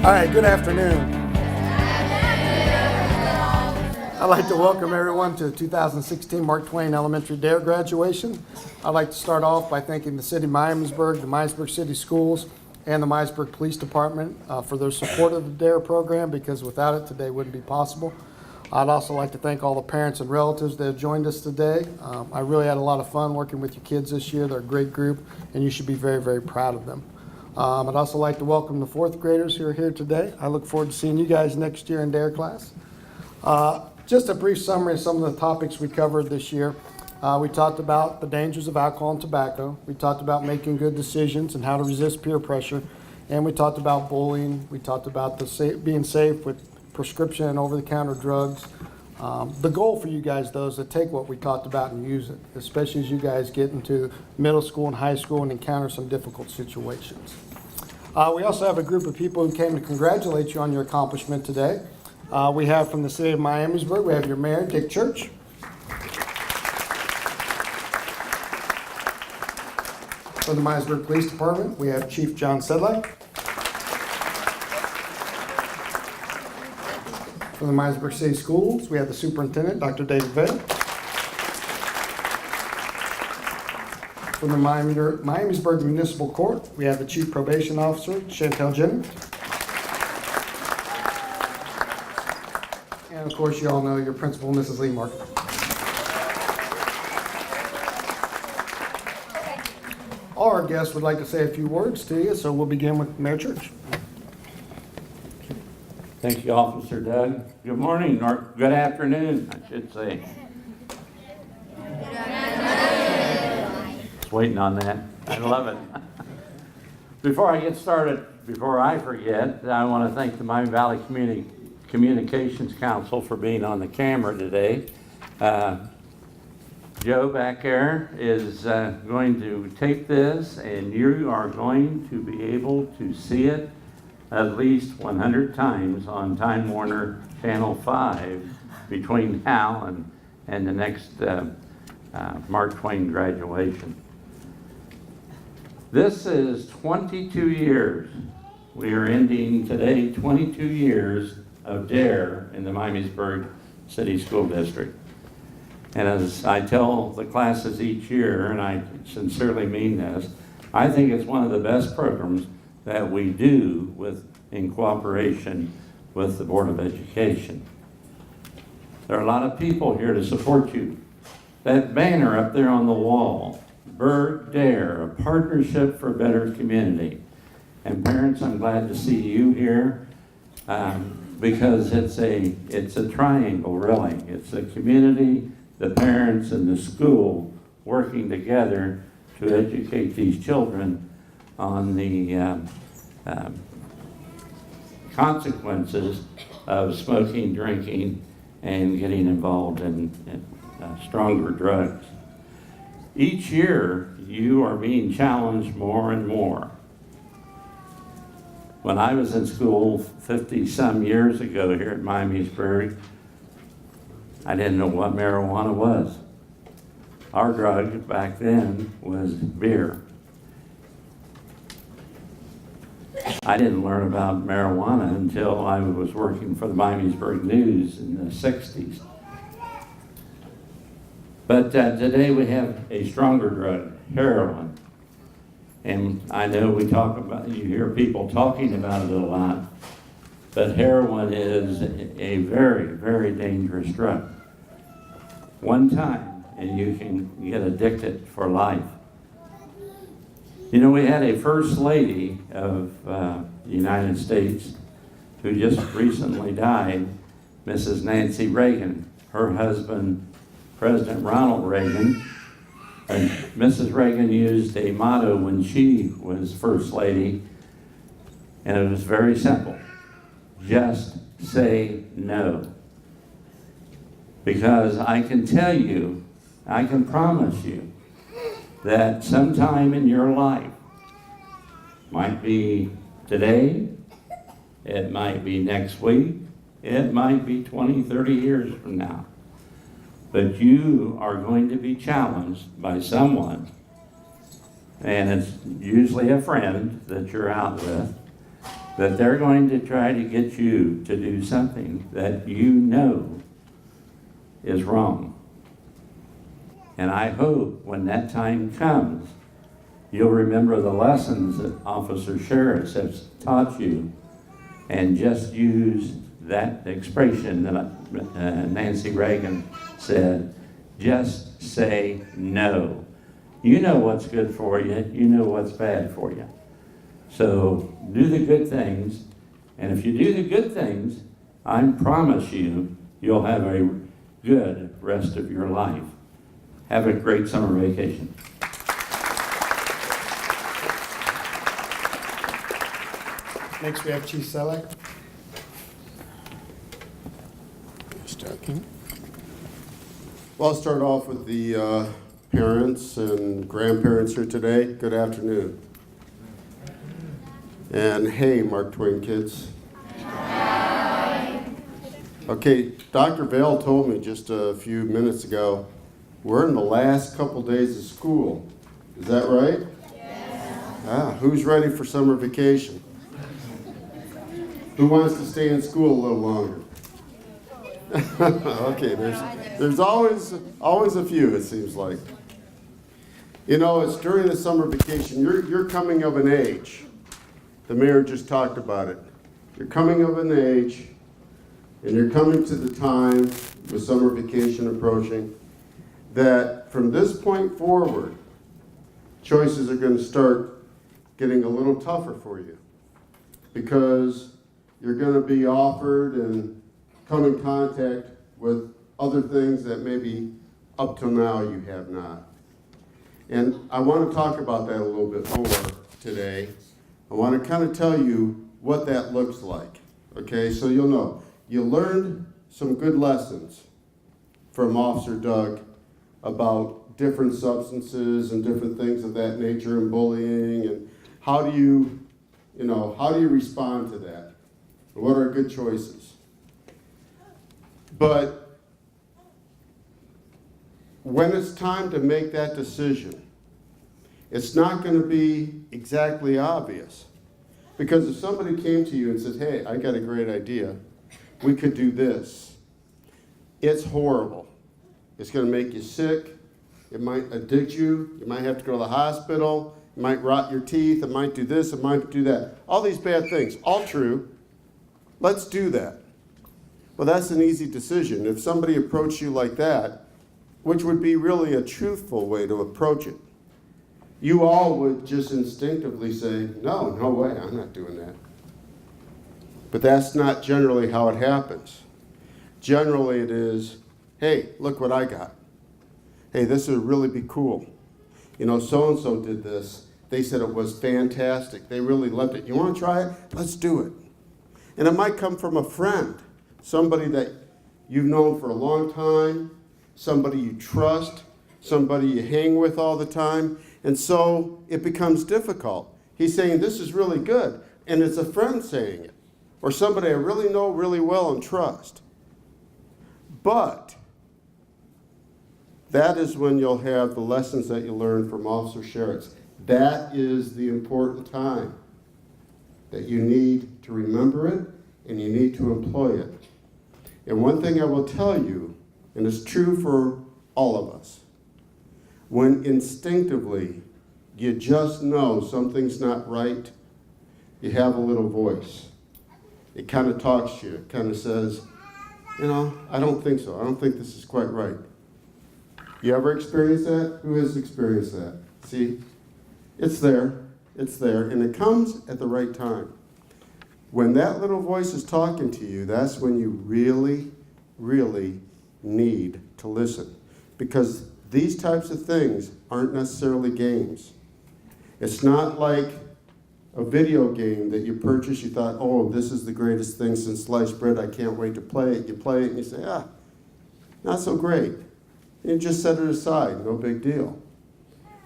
All right, good afternoon. I'd like to welcome everyone to the 2016 Mark Twain Elementary D.A.R.E graduation. I'd like to start off by thanking the City of Miamisburg, the Miamisburg City Schools, and the Miamisburg Police Department for their support of the D.A.R.E program, because without it today wouldn't be possible. I'd also like to thank all the parents and relatives that have joined us today. I really had a lot of fun working with your kids this year. They're a great group, and you should be very, very proud of them. I'd also like to welcome the fourth graders who are here today. I look forward to seeing you guys next year in D.A.R.E class. Just a brief summary of some of the topics we covered this year. We talked about the dangers of alcohol and tobacco. We talked about making good decisions and how to resist peer pressure. And we talked about bullying. We talked about being safe with prescription and over-the-counter drugs. The goal for you guys, though, is to take what we talked about and use it, especially as you guys get into middle school and high school and encounter some difficult situations. We also have a group of people who came to congratulate you on your accomplishment today. We have from the City of Miamisburg, we have your mayor, Dick Church. From the Miamisburg Police Department, we have Chief John Sedlak. From the Miamisburg City Schools, we have the Superintendent, Dr. David Vale. From the Miamisburg Municipal Court, we have the Chief Probation Officer, Chantel Jennings. And of course, you all know your principal, Mrs. Lee Mark. All our guests would like to say a few words to you, so we'll begin with Mayor Church. Thank you, Officer Doug. Good morning, or good afternoon, I should say. Just waiting on that. I love it. Before I get started, before I forget, I want to thank the Miami Valley Communications Council for being on the camera today. Joe back there is going to tape this, and you are going to be able to see it at least 100 times on Time Warner Channel 5 between now and the next Mark Twain graduation. This is 22 years. We are ending today 22 years of D.A.R.E in the Miamisburg City School District. And as I tell the classes each year, and I sincerely mean this, I think it's one of the best programs that we do in cooperation with the Board of Education. There are a lot of people here to support you. That banner up there on the wall, Berg D.A.R.E, a partnership for a better community. And parents, I'm glad to see you here because it's a triangle, really. It's the community, the parents, and the school working together to educate these children on the consequences of smoking, drinking, and getting involved in stronger drugs. Each year, you are being challenged more and more. When I was in school 50-some years ago here at Miamisburg, I didn't know what marijuana was. Our drug back then was beer. I didn't learn about marijuana until I was working for the Miamisburg News in the 60s. But today we have a stronger drug, heroin. And I know you hear people talking about it a lot, but heroin is a very, very dangerous drug. One time, and you can get addicted for life. You know, we had a First Lady of the United States who just recently died, Mrs. Nancy Reagan. Her husband, President Ronald Reagan, and Mrs. Reagan used a motto when she was First Lady, and it was very simple. Just say no. Because I can tell you, I can promise you, that sometime in your life, might be today, it might be next week, it might be 20, 30 years from now, but you are going to be challenged by someone, and it's usually a friend that you're out with, that they're going to try to get you to do something that you know is wrong. And I hope when that time comes, you'll remember the lessons that Officer Sheriff has taught you and just use that expression that Nancy Reagan said, just say no. You know what's good for you, you know what's bad for you. So do the good things, and if you do the good things, I promise you, you'll have a good rest of your life. Have a great summer vacation. Next, we have Chief Selleck. Well, I'll start off with the parents and grandparents here today. Good afternoon. And hey, Mark Twain kids. Okay, Dr. Vale told me just a few minutes ago, we're in the last couple days of school. Is that right? Yes. Who's ready for summer vacation? Who wants to stay in school a little longer? Okay, there's always a few, it seems like. You know, it's during the summer vacation. You're coming of an age. The mayor just talked about it. You're coming of an age, and you're coming to the time with summer vacation approaching, that from this point forward, choices are going to start getting a little tougher for you, because you're going to be offered and come in contact with other things that maybe up till now you have not. And I want to talk about that a little bit more today. I want to kind of tell you what that looks like, okay? So you'll know. You learned some good lessons from Officer Doug about different substances and different things of that nature and bullying, and how do you respond to that? What are good choices? But when it's time to make that decision, it's not going to be exactly obvious. Because if somebody came to you and said, hey, I got a great idea, we could do this, it's horrible. It's going to make you sick. It might addict you. You might have to go to the hospital. It might rot your teeth. It might do this. It might do that. All these bad things, all true. Let's do that. Well, that's an easy decision. If somebody approached you like that, which would be really a truthful way to approach it, you all would just instinctively say, no way, I'm not doing that. But that's not generally how it happens. Generally it is, hey, look what I got. Hey, this would really be cool. You know, so-and-so did this. They said it was fantastic. They really loved it. You want to try it? Let's do it. And it might come from a friend, somebody that you've known for a long time, somebody you trust, somebody you hang with all the time. And so it becomes difficult. He's saying, this is really good. And it's a friend saying it, or somebody I really know really well and trust. But that is when you'll have the lessons that you learned from Officer Sherritt's. That is the important time that you need to remember it and you need to employ it. And one thing I will tell you, and it's true for all of us, when instinctively you just know something's not right, you have a little voice. It kind of talks to you. It kind of says, you know, I don't think so. I don't think this is quite right. You ever experienced that? Who has experienced that? See, it's there. It's there. And it comes at the right time. When that little voice is talking to you, that's when you really, really need to listen. Because these types of things aren't necessarily games. It's not like a video game that you purchase, you thought, oh, this is the greatest thing since sliced bread, I can't wait to play it. You play it and you say, not so great. And you just set it aside, no big deal.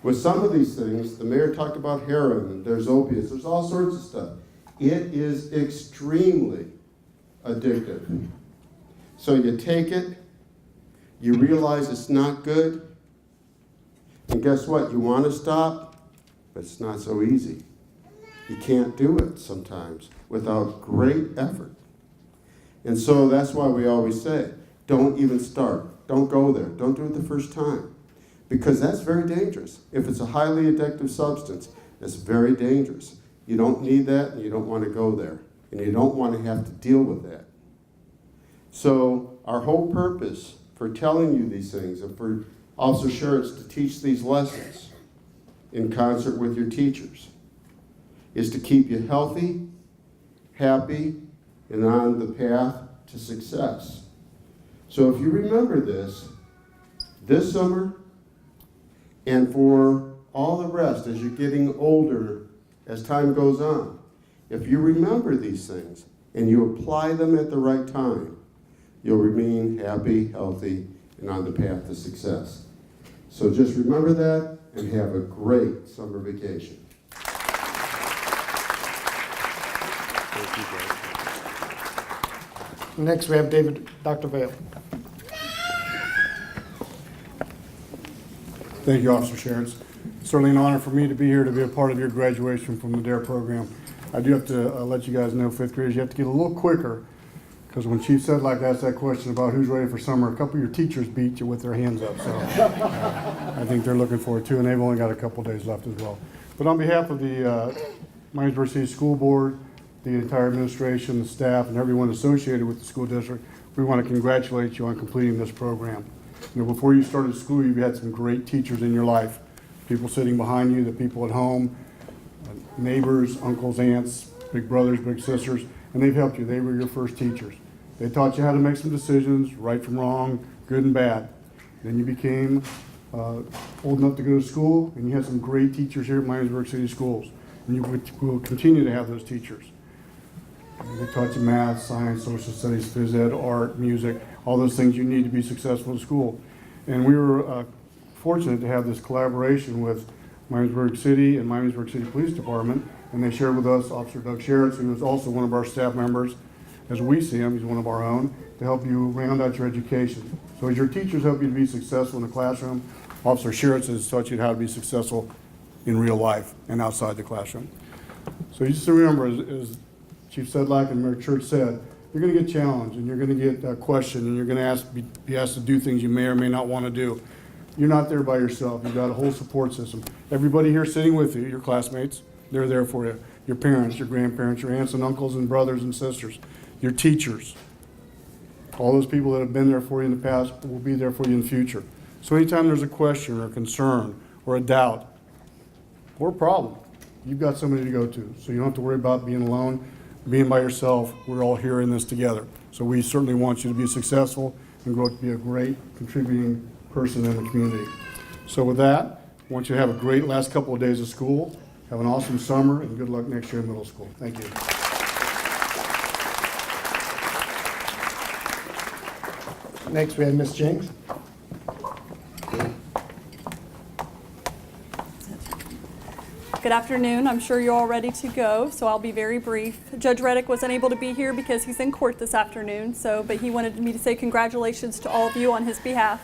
With some of these things, the mayor talked about heroin, there's opiates, there's all sorts of stuff. It is extremely addictive. So you take it, you realize it's not good, and guess what? You want to stop, but it's not so easy. You can't do it sometimes. without great effort. And so that's why we always say, don't even start. Don't go there. Don't do it the first time. Because that's very dangerous. If it's a highly addictive substance, it's very dangerous. You don't need that, and you don't want to go there. And you don't want to have to deal with that. So our whole purpose for telling you these things and for Officer Sherritts to teach these lessons in concert with your teachers is to keep you healthy, happy, and on the path to success. So if you remember this summer, and for all the rest as you're getting older, as time goes on, if you remember these things and you apply them at the right time, you'll remain happy, healthy, and on the path to success. So just remember that and have a great summer vacation. Next, we have Dr. Vale. Thank you, Officer Sherritts. Certainly an honor for me to be here to be a part of your graduation from the D.A.R.E program. I do have to let you guys know, fifth graders, you have to get a little quicker, because when Chief Sedlak asked that question about who's ready for summer, a couple of your teachers beat you with their hands up. So I think they're looking forward to it, and they've only got a couple days left as well. But on behalf of the Miamisburg City School Board, the entire administration, the staff, and everyone associated with the school district, we want to congratulate you on completing this program. You know, before you started school, you've had some great teachers in your life. People sitting behind you, the people at home, neighbors, uncles, aunts, big brothers, big sisters, and they've helped you. They were your first teachers. They taught you how to make some decisions, right from wrong, good and bad. Then you became old enough to go to school, and you had some great teachers here at Miamisburg City Schools. And you will continue to have those teachers. They taught you math, science, social studies, phys ed, art, music, all those things you need to be successful in school. And we were fortunate to have this collaboration with Miamisburg City and Miamisburg City Police Department, and they shared with us Officer Doug Sherritts, who is also one of our staff members, as we see him, he's one of our own, to help you round out your education. So as your teachers help you to be successful in the classroom, Officer Sherritts has taught you how to be successful in real life and outside the classroom. So you just remember, as Chief Sedlak and Mayor Church said, you're going to get challenged, and you're going to get questioned, and you're going to be asked to do things you may or may not want to do. You're not there by yourself. You've got a whole support system. Everybody here sitting with you, your classmates, they're there for you. Your parents, your grandparents, your aunts and uncles and brothers and sisters, your teachers. All those people that have been there for you in the past will be there for you in the future. So anytime there's a question or a concern or a doubt or a problem, you've got somebody to go to. So you don't have to worry about being alone, being by yourself. We're all here in this together. So we certainly want you to be successful and grow to be a great contributing person in the community. So with that, I want you to have a great last couple of days of school. Have an awesome summer, and good luck next year in middle school. Thank you. Next, we have Ms. Jenks. Good afternoon. I'm sure you're all ready to go, so I'll be very brief. Judge Reddick was unable to be here because he's in court this afternoon, but he wanted me to say congratulations to all of you on his behalf.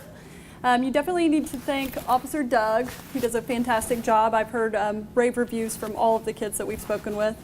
You definitely need to thank Officer Doug. He does a fantastic job. I've heard rave reviews from all of the kids that we've spoken with.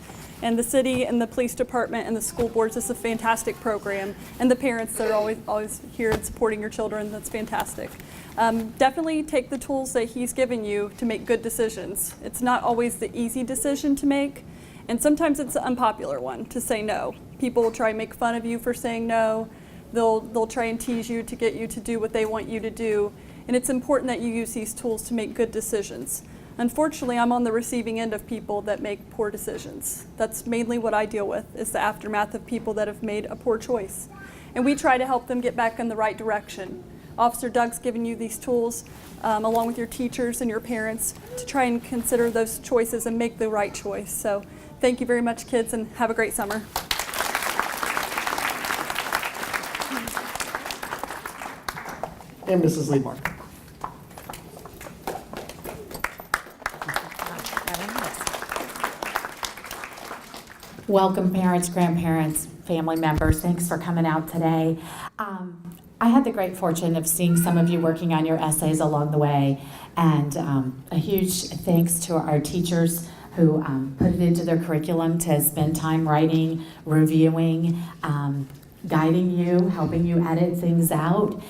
And the city and the police department and the school boards, it's a fantastic program. And the parents that are always here and supporting your children, that's fantastic. Definitely take the tools that he's given you to make good decisions. It's not always the easy decision to make, and sometimes it's an unpopular one, to say no. People will try and make fun of you for saying no. They'll try and tease you to get you to do what they want you to do. And it's important that you use these tools to make good decisions. Unfortunately, I'm on the receiving end of people that make poor decisions. That's mainly what I deal with, is the aftermath of people that have made a poor choice. And we try to help them get back in the right direction. Officer Doug's given you these tools, along with your teachers and your parents, to try and consider those choices and make the right choice. So thank you very much, kids, and have a great summer. And Mrs. Lemark. Welcome, parents, grandparents, family members. Thanks for coming out today. I had the great fortune of seeing some of you working on your essays along the way, and a huge thanks to our teachers who put it into their curriculum to spend time writing, reviewing, guiding you, helping you edit things out.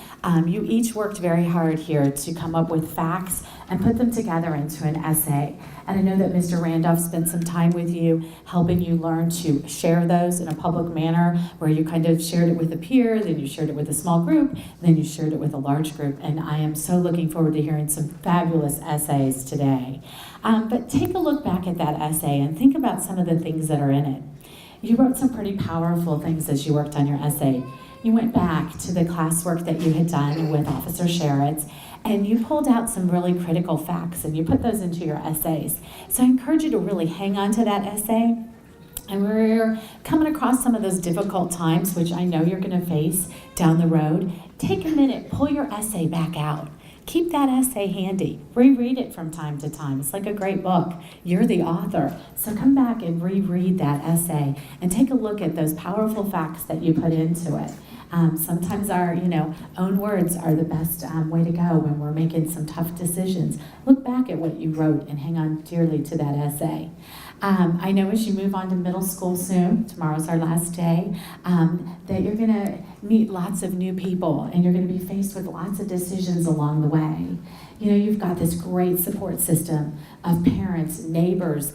You each worked very hard here to come up with facts and put them together into an essay. And I know that Mr. Randolph spent some time with you, helping you learn to share those in a public manner, where you kind of shared it with a peer, then you shared it with a small group, then you shared it with a large group. And I am so looking forward to hearing some fabulous essays today. But take a look back at that essay and think about some of the things that are in it. You wrote some pretty powerful things as you worked on your essay. You went back to the classwork that you had done with Officer Sherritt, and you pulled out some really critical facts, and you put those into your essays. So I encourage you to really hang on to that essay. And we're coming across some of those difficult times, which I know you're going to face down the road. Take a minute, pull your essay back out. Keep that essay handy. Reread it from time to time. It's like a great book. You're the author. So come back and reread that essay and take a look at those powerful facts that you put into it. Sometimes our own words are the best way to go when we're making some tough decisions. Look back at what you wrote and hang on dearly to that essay. I know as you move on to middle school soon, tomorrow's our last day, that you're going to meet lots of new people and you're going to be faced with lots of decisions along the way. You've got this great support system of parents, neighbors,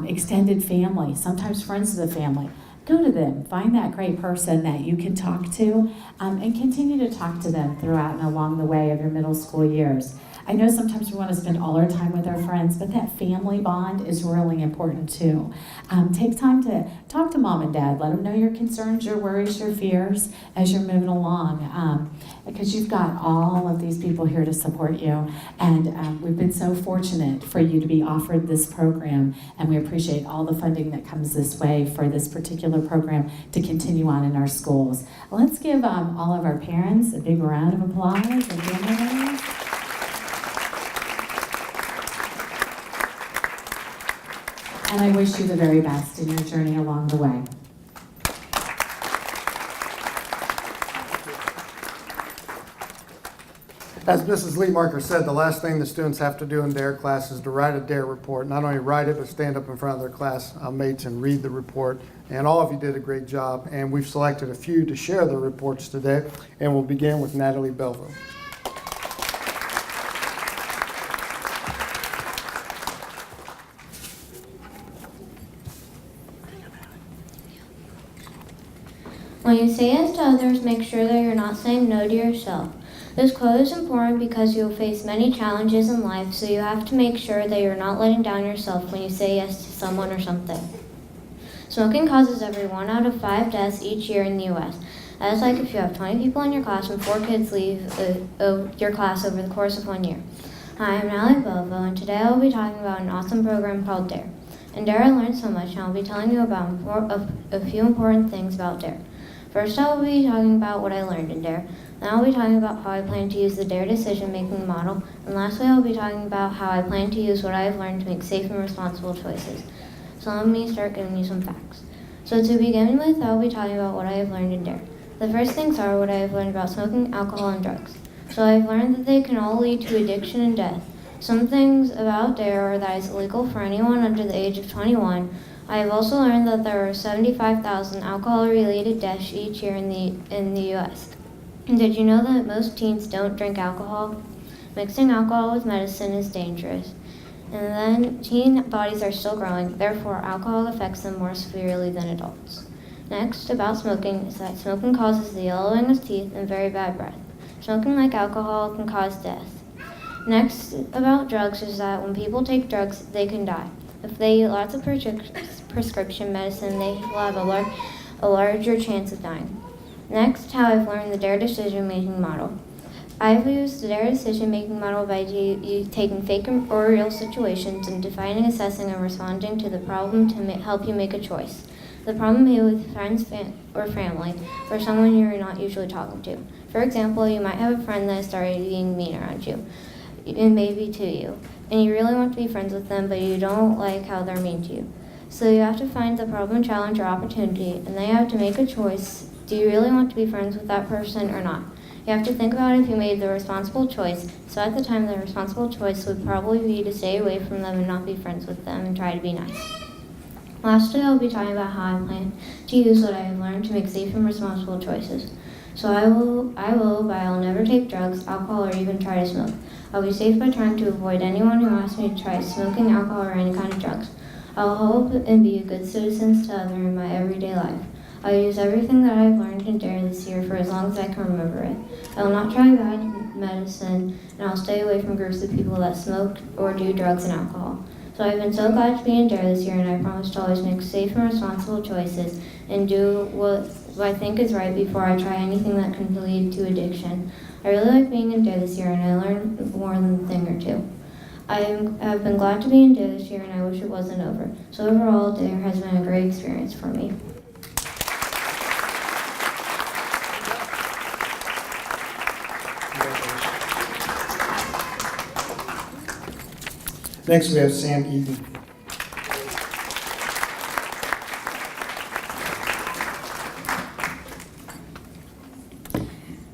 extended family, sometimes friends of the family. Go to them, find that great person that you can talk to, and continue to talk to them throughout and along the way of your middle school years. I know sometimes we want to spend all our time with our friends, but that family bond is really important too. Take time to talk to mom and dad. Let them know your concerns, your worries, your fears as you're moving along. Because you've got all of these people here to support you. And we've been so fortunate for you to be offered this program. And we appreciate all the funding that comes this way for this particular program to continue on in our schools. Let's give all of our parents a big round of applause and families. And I wish you the very best in your journey along the way. As Mrs. Leemarker said, the last thing the students have to do in D.A.R.E class is to write a D.A.R.E report. Not only write it, but stand up in front of their classmates and read the report. And all of you did a great job. And we've selected a few to share their reports today. And we'll begin with Natalie Belleville. When you say yes to others, make sure that you're not saying no to yourself. This quote is important because you'll face many challenges in life, so you have to make sure that you're not letting down yourself when you say yes to someone or something. Smoking causes every 1 out of 5 deaths each year in the U.S. That is like if you have 20 people in your class and 4 kids leave your class over the course of 1 year. Hi, I'm Natalie Belleville, and today I will be talking about an awesome program called D.A.R.E. In D.A.R.E, I learned so much, and I'll be telling you about a few important things about D.A.R.E. First, I will be talking about what I learned in D.A.R.E. Then I'll be talking about how I plan to use the D.A.R.E decision-making model. And lastly, I'll be talking about how I plan to use what I have learned to make safe and responsible choices. So let me start giving you some facts. So to begin with, I'll be talking about what I have learned in D.A.R.E. The first things are what I have learned about smoking, alcohol, and drugs. So I've learned that they can all lead to addiction and death. Some things about D.A.R.E are that it's illegal for anyone under the age of 21. I have also learned that there are 75,000 alcohol-related deaths each year in the U.S. Did you know that most teens don't drink alcohol? Mixing alcohol with medicine is dangerous. And then teen bodies are still growing, therefore alcohol affects them more severely than adults. Next, about smoking, is that smoking causes the yellowing of teeth and very bad breath. Smoking, like alcohol, can cause death. Next, about drugs, is that when people take drugs, they can die. If they eat lots of prescription medicine, they will have a larger chance of dying. Next, how I've learned the D.A.R.E decision-making model. I've used the D.A.R.E decision-making model by taking fake or real situations and defining, assessing, and responding to the problem to help you make a choice. The problem may be with friends or family, or someone you're not usually talking to. For example, you might have a friend that started being mean around you, and maybe to you, and you really want to be friends with them, but you don't like how they're mean to you. So you have to find the problem, challenge, or opportunity, and then you have to make a choice. Do you really want to be friends with that person or not? You have to think about if you made the responsible choice, so at the time the responsible choice would probably be to stay away from them and not be friends with them and try to be nice. Lastly, I'll be talking about how I plan to use what I have learned to make safe and responsible choices. So I will, but I'll never take drugs, alcohol, or even try to smoke. I'll be safe by trying to avoid anyone who asks me to try smoking, alcohol, or any kind of drugs. I'll help and be a good citizen to others in my everyday life. I'll use everything that I've learned in D.A.R.E this year for as long as I can remember it. I will not try bad medicine, and I'll stay away from groups of people that smoke or do drugs and alcohol. So I've been so glad to be in D.A.R.E this year, and I promise to always make safe and responsible choices and do what I think is right before I try anything that can lead to addiction. I really like being in D.A.R.E this year, and I learned more than a thing or two. I have been glad to be in D.A.R.E this year, and I wish it wasn't over. So overall, D.A.R.E has been a great experience for me. Next, we have Sam Eden.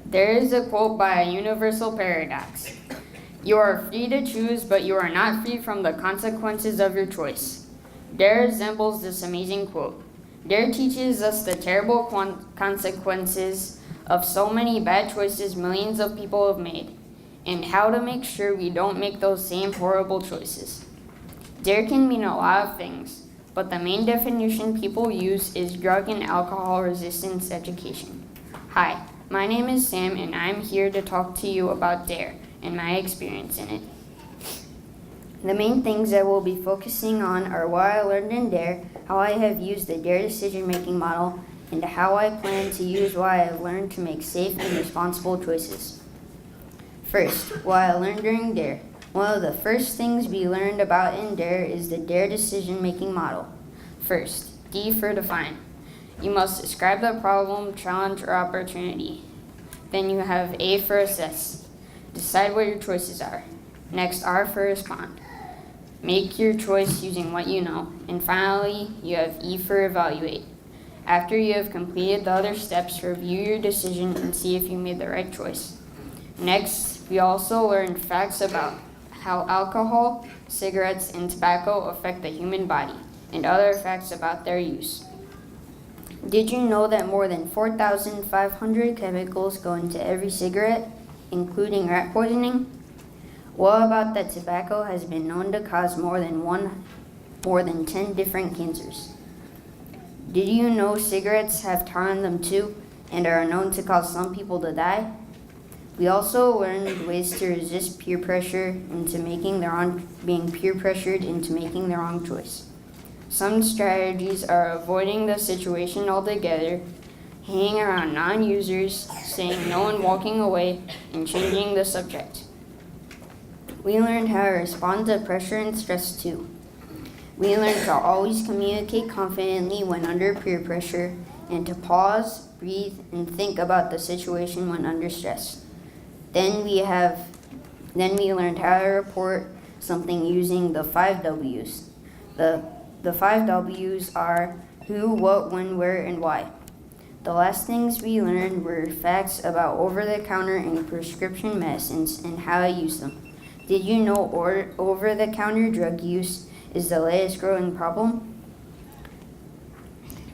There is a quote by a universal paradox. You are free to choose, but you are not free from the consequences of your choice. D.A.R.E resembles this amazing quote. D.A.R.E teaches us the terrible consequences of so many bad choices millions of people have made, and how to make sure we don't make those same horrible choices. D.A.R.E can mean a lot of things, but the main definition people use is drug and alcohol resistance education. Hi, my name is Sam, and I'm here to talk to you about D.A.R.E and my experience in it. The main things I will be focusing on are what I learned in D.A.R.E, how I have used the D.A.R.E decision-making model, and how I plan to use what I have learned to make safe and responsible choices. First, what I learned during D.A.R.E. One of the first things we learned about in D.A.R.E is the D.A.R.E decision-making model. First, D for define. You must describe the problem, challenge, or opportunity. Then you have A for assess. Decide what your choices are. Next, R for respond. Make your choice using what you know. And finally, you have E for evaluate. After you have completed the other steps, review your decision and see if you made the right choice. Next, we also learned facts about how alcohol, cigarettes, and tobacco affect the human body, and other facts about their use. Did you know that more than 4,500 chemicals go into every cigarette, including rat poisoning? What about that tobacco has been known to cause more than 10 different cancers? Did you know cigarettes have tar in them too, and are known to cause some people to die? We also learned ways to resist peer pressure into being peer pressured into making the wrong choice. Some strategies are avoiding the situation altogether, hanging around non-users, saying no and walking away, and changing the subject. We learned how to respond to pressure and stress too. We learned to always communicate confidently when under peer pressure, and to pause, breathe, and think about the situation when under stress. Then we learned how to report something using the 5 W's. The 5 W's are who, what, when, where, and why. The last things we learned were facts about over-the-counter and prescription medicines and how to use them. Did you know over-the-counter drug use is the latest growing problem?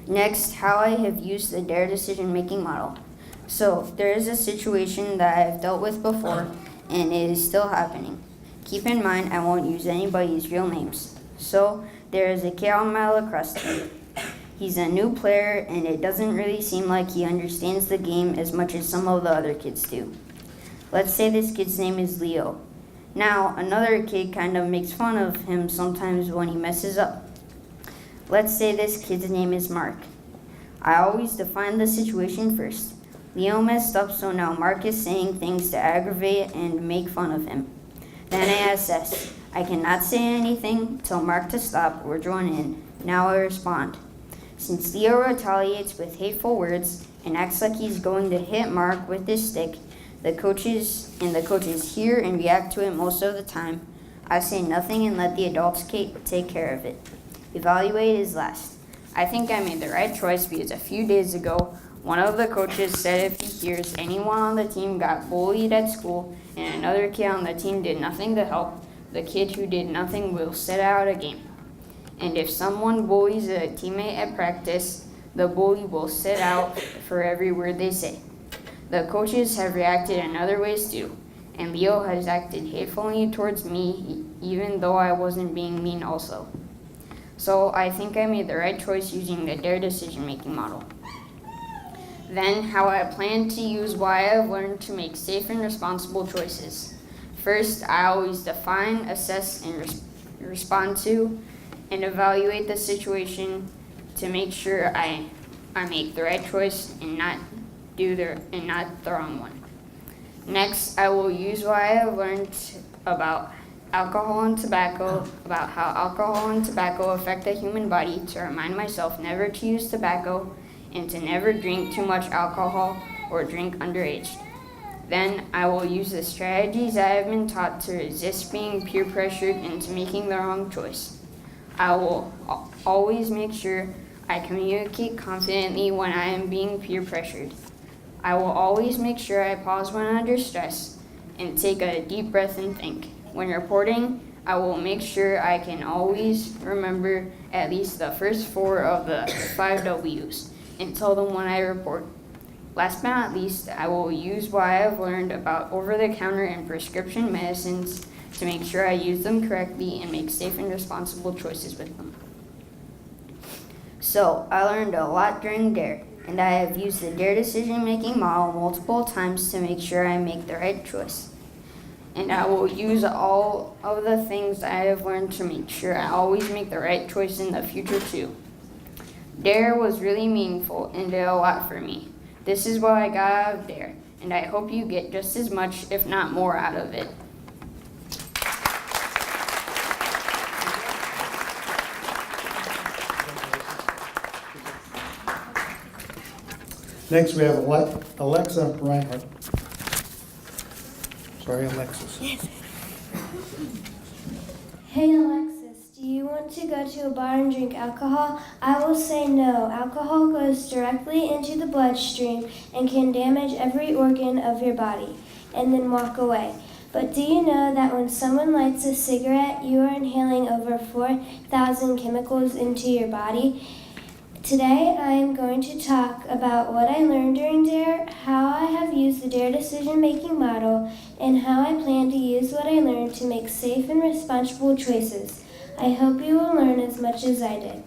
Next, how I have used the D.A.R.E decision-making model. So, there is a situation that I have dealt with before, and it is still happening. Keep in mind, I won't use anybody's real names. So, there is a kid on my lacrosse team. He's a new player, and it doesn't really seem like he understands the game as much as some of the other kids do. Let's say this kid's name is Leo. Now, another kid kind of makes fun of him sometimes when he messes up. Let's say this kid's name is Mark. I always define the situation first. Leo messed up, so now Mark is saying things to aggravate and make fun of him. Then I assess. I cannot say anything, tell Mark to stop or join in. Now I respond. Since Leo retaliates with hateful words and acts like he's going to hit Mark with his stick, the coaches hear and react to it most of the time. I say nothing and let the adults take care of it. Evaluate is last. I think I made the right choice because a few days ago, One of the coaches said if he hears anyone on the team got bullied at school and another kid on the team did nothing to help, the kid who did nothing will sit out a game. And if someone bullies a teammate at practice, the bully will sit out for every word they say. The coaches have reacted in other ways too, and Leo has acted hatefully towards me even though I wasn't being mean also. So I think I made the right choice using the D.A.R.E decision-making model. Then, how I plan to use what I have learned to make safe and responsible choices. First, I always define, assess, and respond to and evaluate the situation to make sure I make the right choice and not the wrong one. Next, I will use what I have learned about alcohol and tobacco, about how alcohol and tobacco affect the human body to remind myself never to use tobacco and to never drink too much alcohol or drink underage. Then I will use the strategies I have been taught to resist being peer pressured into making the wrong choice. I will always make sure I communicate confidently when I am being peer pressured. I will always make sure I pause when under stress and take a deep breath and think. When reporting, I will make sure I can always remember at least the first 4 of the 5 W's and tell them when I report. Last but not least, I will use what I have learned about over-the-counter and prescription medicines to make sure I use them correctly and make safe and responsible choices with them. So, I learned a lot during D.A.R.E, and I have used the D.A.R.E decision-making model multiple times to make sure I make the right choice. And I will use all of the things I have learned to make sure I always make the right choice in the future too. D.A.R.E was really meaningful and did a lot for me. This is what I got out of D.A.R.E, and I hope you get just as much, if not more, out of it. Next, we have Alexa Reinhardt. Sorry, Alexis. Hey Alexis, do you want to go to a bar and drink alcohol? I will say no. Alcohol goes directly into the bloodstream and can damage every organ of your body, and then walk away. But do you know that when someone lights a cigarette, you are inhaling over 4,000 chemicals into your body? Today, I am going to talk about what I learned during D.A.R.E, how I have used the D.A.R.E decision-making model, and how I plan to use what I learned to make safe and responsible choices. I hope you will learn as much as I did.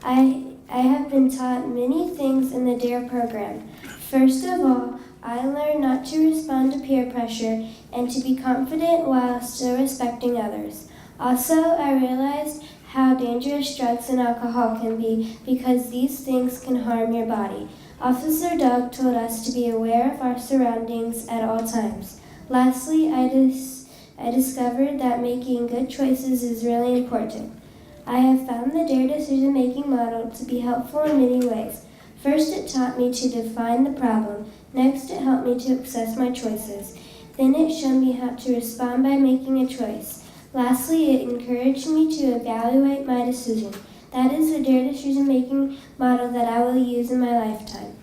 I have been taught many things in the D.A.R.E program. First of all, I learned not to respond to peer pressure and to be confident while still respecting others. Also, I realized how dangerous drugs and alcohol can be because these things can harm your body. Officer Doug told us to be aware of our surroundings at all times. Lastly, I discovered that making good choices is really important. I have found the D.A.R.E decision-making model to be helpful in many ways. First, it taught me to define the problem. Next, it helped me to assess my choices. Then it showed me how to respond by making a choice. Lastly, it encouraged me to evaluate my decision. That is the D.A.R.E decision-making model that I will use in my lifetime.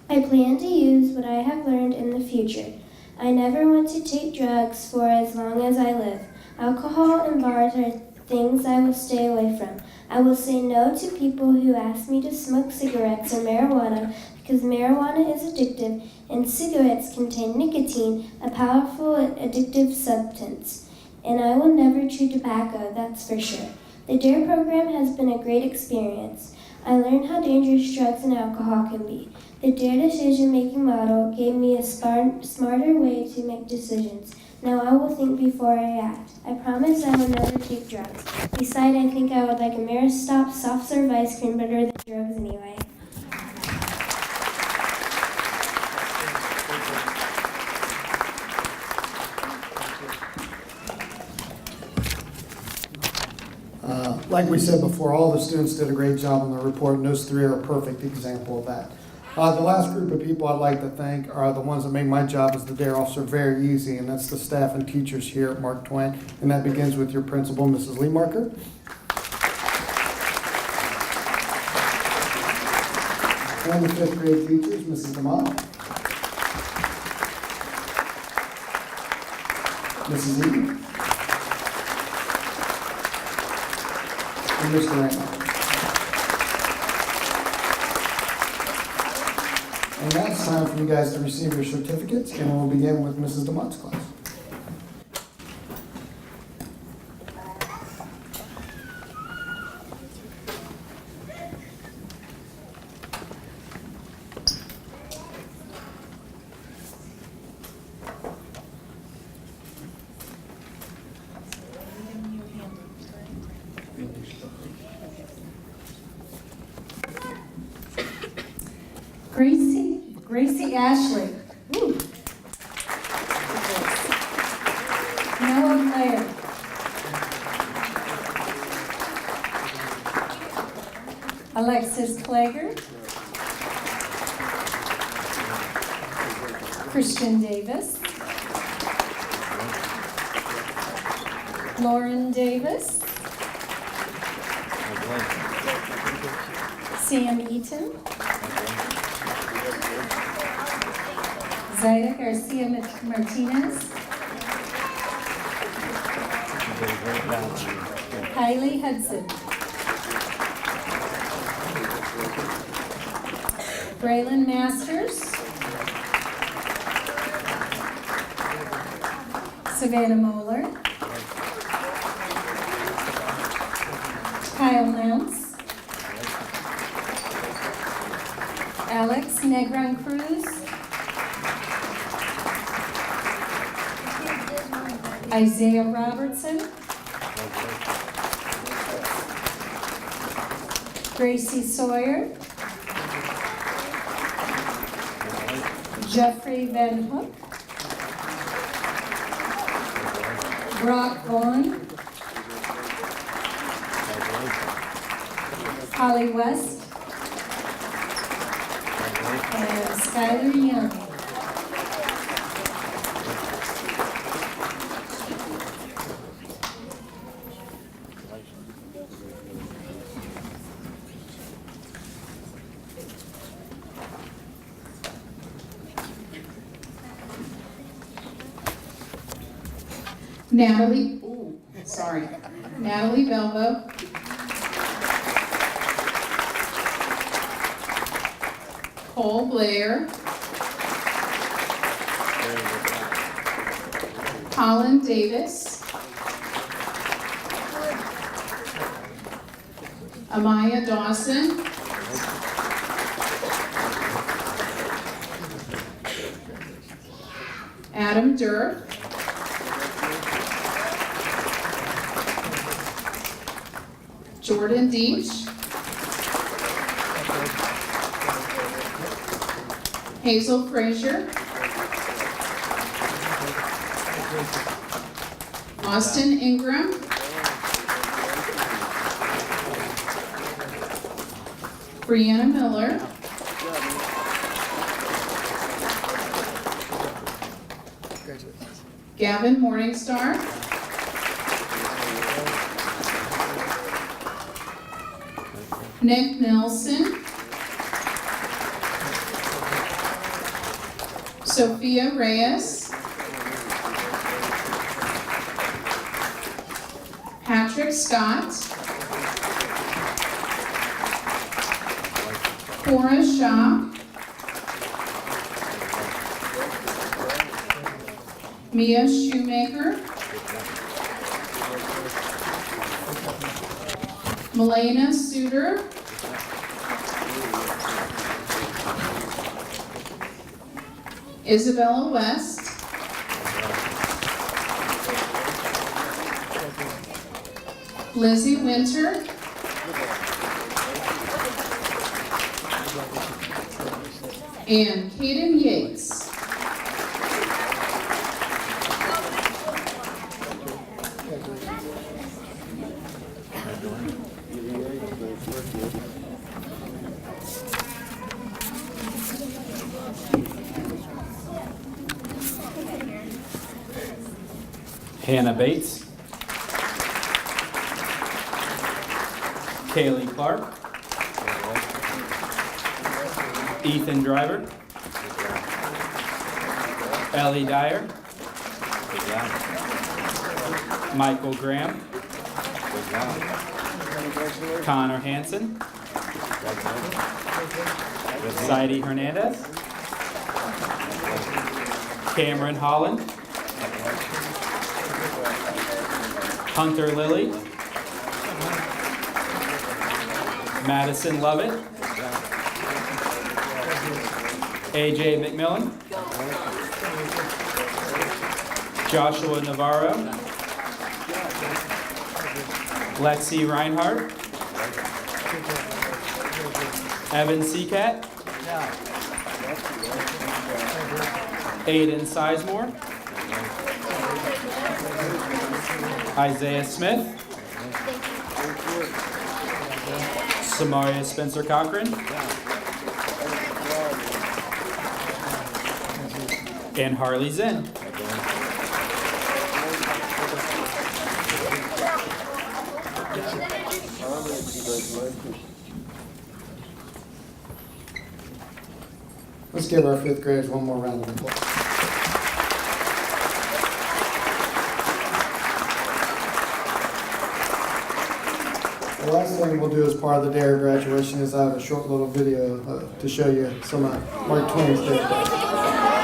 I plan to use what I have learned in the future. I never want to take drugs for as long as I live. Alcohol and bars are things I will stay away from. I will say no to people who ask me to smoke cigarettes or marijuana because marijuana is addictive and cigarettes contain nicotine, a powerful addictive substance. And I will never chew tobacco, that's for sure. The D.A.R.E program has been a great experience. I learned how dangerous drugs and alcohol can be. The D.A.R.E decision-making model gave me a smarter way to make decisions. Now I will think before I act. I promise I will never take drugs. Besides, I think I would like a Maristop soft serve ice cream better than drugs anyway. Like we said before, all the students did a great job on the report, and those 3 are a perfect example of that. The last group of people I'd like to thank are the ones that make my job as the D.A.R.E officer very easy, and that's the staff and teachers here at Mark Twain, and that begins with your principal, Mrs. Leemarker. and the 5th grade teachers, Mrs. DeMott, Mrs. Eaton, and Mr. Randolph. And now it's time for you guys to receive your certificates, and we'll begin with Mrs. DeMott's class. Gracie Ashley. Woo. Noah Blair. Alexis Klager. Christian Davis. Lauren Davis. Sam Eaton. Zaida Garcia Martinez. Kylie Hudson. Braylon Masters. Savannah Moeller. Kyle Mounts. Alex Negron Cruz. Isaiah Robertson. Gracie Sawyer. Jeffrey Van Hook. Brock Vaughn. Holly West. And Skylar Young. Natalie Belvo. Cole Blair. Colin Davis. Amaya Dawson. Adam Durr. Jordan Deach. Hazel Frazier. Austin Ingram. Brianna Miller. Gavin Morningstar. Nick Nelson. Sophia Reyes. Patrick Scott. Cora Shaw. Mia Shoemaker. Melena Suter. Isabella West. Lizzie Winter. And Kaden Yates. Hannah Bates. Kaylee Clark. Ethan Driver. Ellie Dyer. Michael Graham. Connor Hansen. Saidi Hernandez. Cameron Holland. Hunter Lilly. Madison Lovett. AJ McMillan. Joshua Navarro. Lexi Reinhardt. Evan Seacat. Aiden Sizemore. Isaiah Smith. Samaria Spencer Cochran. And Harley Zen. Let's give our fifth graders one more round of applause. The last thing we'll do as part of the D.A.R.E graduation is I have a short little video to show you some of Mark Twain's D.A.R E.